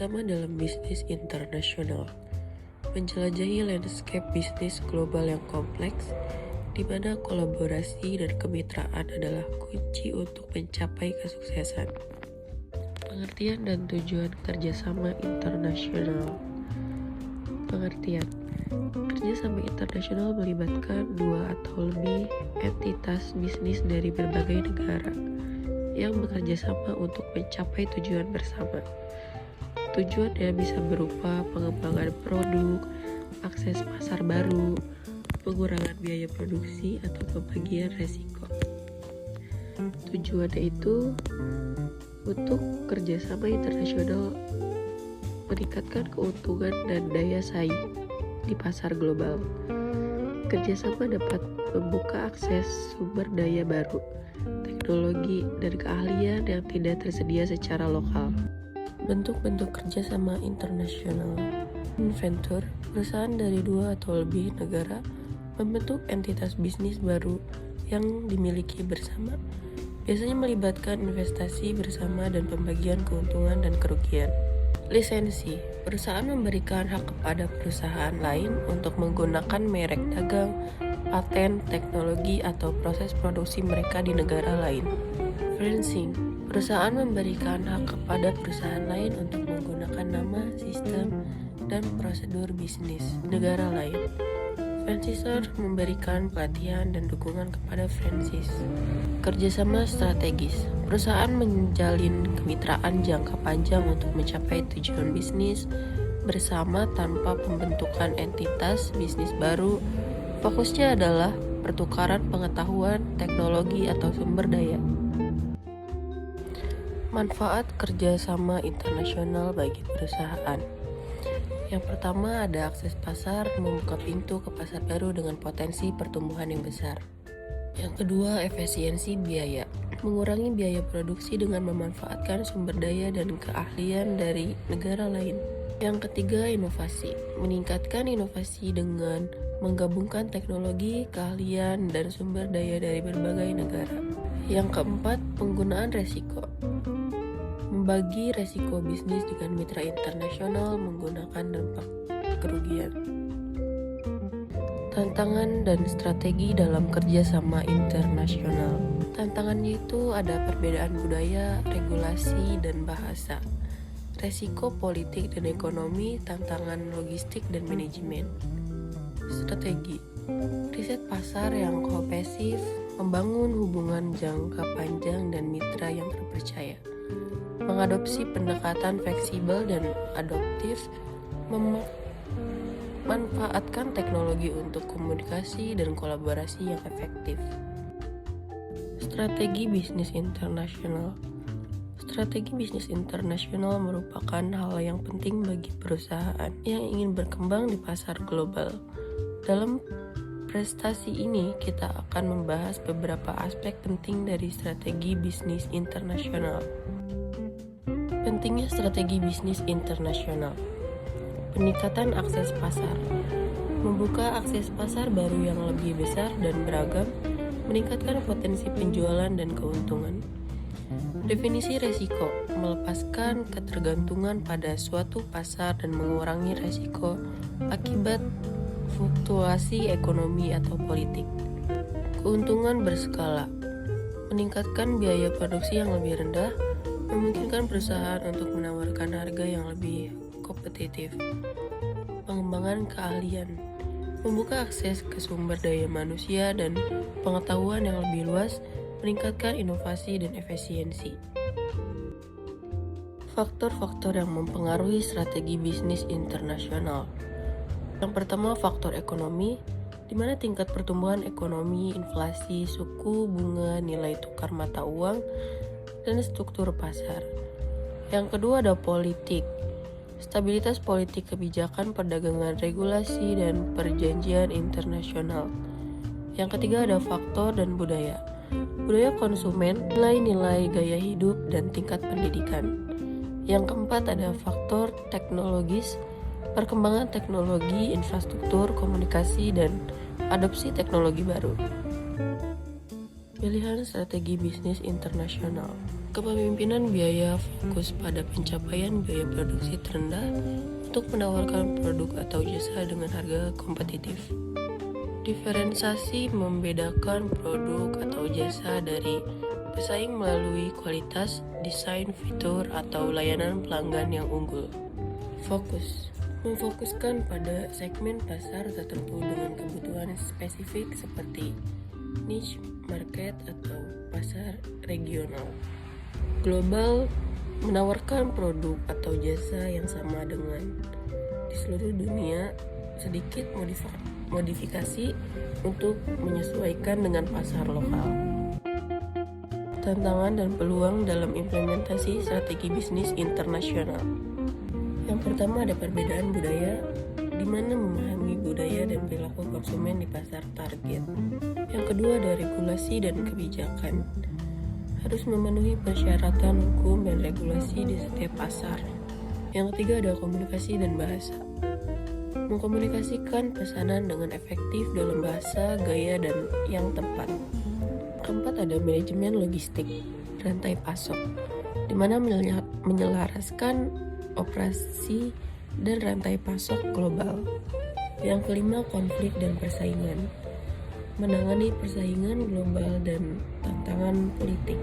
kerjasama dalam bisnis internasional, menjelajahi landscape bisnis global yang kompleks, di mana kolaborasi dan kemitraan adalah kunci untuk mencapai kesuksesan. Pengertian dan tujuan kerjasama internasional. Pengertian: kerjasama internasional melibatkan dua atau lebih entitas bisnis dari berbagai negara yang bekerja sama untuk mencapai tujuan bersama. Tujuannya bisa berupa pengembangan produk, akses pasar baru, pengurangan biaya produksi, atau pembagian resiko. Tujuannya itu untuk kerjasama internasional meningkatkan keuntungan dan daya saing di pasar global. Kerjasama dapat membuka akses sumber daya baru, teknologi, dan keahlian yang tidak tersedia secara lokal. Bentuk-bentuk kerjasama internasional. Inventor, perusahaan dari dua atau lebih negara membentuk entitas bisnis baru yang dimiliki bersama. Biasanya melibatkan investasi bersama dan pembagian keuntungan dan kerugian. Lisensi, perusahaan memberikan hak kepada perusahaan lain untuk menggunakan merek dagang, paten, teknologi, atau proses produksi mereka di negara lain. Franchising, perusahaan memberikan hak kepada perusahaan lain untuk menggunakan nama, sistem, dan prosedur bisnis negara lain. Franchisor memberikan pelatihan dan dukungan kepada franchise. Kerjasama strategis, perusahaan menjalin kemitraan jangka panjang untuk mencapai tujuan bisnis bersama tanpa pembentukan entitas bisnis baru. Fokusnya adalah pertukaran pengetahuan, teknologi, atau sumber daya. Manfaat kerjasama internasional bagi perusahaan. Yang pertama ada akses pasar, membuka pintu ke pasar baru dengan potensi pertumbuhan yang besar. Yang kedua, efisiensi biaya, mengurangi biaya produksi dengan memanfaatkan sumber daya dan keahlian dari negara lain. Yang ketiga, inovasi, meningkatkan inovasi dengan menggabungkan teknologi, keahlian, dan sumber daya dari berbagai negara. Yang keempat, penggunaan resiko, membagi resiko bisnis dengan mitra internasional menggunakan dampak kerugian. Tantangan dan strategi dalam kerjasama internasional. Tantangannya itu ada perbedaan budaya, regulasi, dan bahasa, resiko politik dan ekonomi, tantangan logistik dan manajemen. Strategi, riset pasar yang kohesif, membangun hubungan jangka panjang dan mitra yang terpercaya, mengadopsi pendekatan fleksibel dan adaptif, memanfaatkan teknologi untuk komunikasi dan kolaborasi yang efektif. Strategi bisnis internasional. Strategi bisnis internasional merupakan hal yang penting bagi perusahaan yang ingin berkembang di pasar global. Dalam prestasi ini, kita akan membahas beberapa aspek penting dari strategi bisnis internasional. Pentingnya strategi bisnis internasional. Peningkatan akses pasar. Membuka akses pasar baru yang lebih besar dan beragam, meningkatkan potensi penjualan dan keuntungan. Definisi resiko, melepaskan ketergantungan pada suatu pasar dan mengurangi resiko akibat fluktuasi ekonomi atau politik. Keuntungan berskala, meningkatkan biaya produksi yang lebih rendah, memungkinkan perusahaan untuk menawarkan harga yang lebih kompetitif. Pengembangan keahlian, membuka akses ke sumber daya manusia dan pengetahuan yang lebih luas, meningkatkan inovasi dan efisiensi. Faktor-faktor yang mempengaruhi strategi bisnis internasional. Yang pertama, faktor ekonomi, di mana tingkat pertumbuhan ekonomi, inflasi, suku bunga, nilai tukar mata uang, dan struktur pasar. Yang kedua ada politik, stabilitas politik, kebijakan perdagangan, regulasi, dan perjanjian internasional. Yang ketiga ada faktor dan budaya, budaya konsumen, nilai-nilai gaya hidup, dan tingkat pendidikan. Yang keempat ada faktor teknologis, perkembangan teknologi, infrastruktur, komunikasi, dan adopsi teknologi baru. Pilihan strategi bisnis internasional. Kepemimpinan biaya fokus pada pencapaian biaya produksi terendah untuk menawarkan produk atau jasa dengan harga kompetitif. Diferensiasi membedakan produk atau jasa dari pesaing melalui kualitas, desain, fitur, atau layanan pelanggan yang unggul. Fokus memfokuskan pada segmen pasar tertentu dengan kebutuhan spesifik seperti niche market atau pasar regional. Global menawarkan produk atau jasa yang sama dengan di seluruh dunia, sedikit modifikasi untuk menyesuaikan dengan pasar lokal. Tantangan dan peluang dalam implementasi strategi bisnis internasional. Yang pertama ada perbedaan budaya, di mana memahami budaya dan perilaku konsumen di pasar target. Yang kedua ada regulasi dan kebijakan. Harus memenuhi persyaratan hukum dan regulasi di setiap pasar. Yang ketiga ada komunikasi dan bahasa. Mengkomunikasikan pesanan dengan efektif dalam bahasa, gaya, dan yang tepat. Keempat ada manajemen logistik, rantai pasok, di mana menyelaraskan operasi dan rantai pasok global. Yang kelima konflik dan persaingan, menangani persaingan global dan tantangan politik.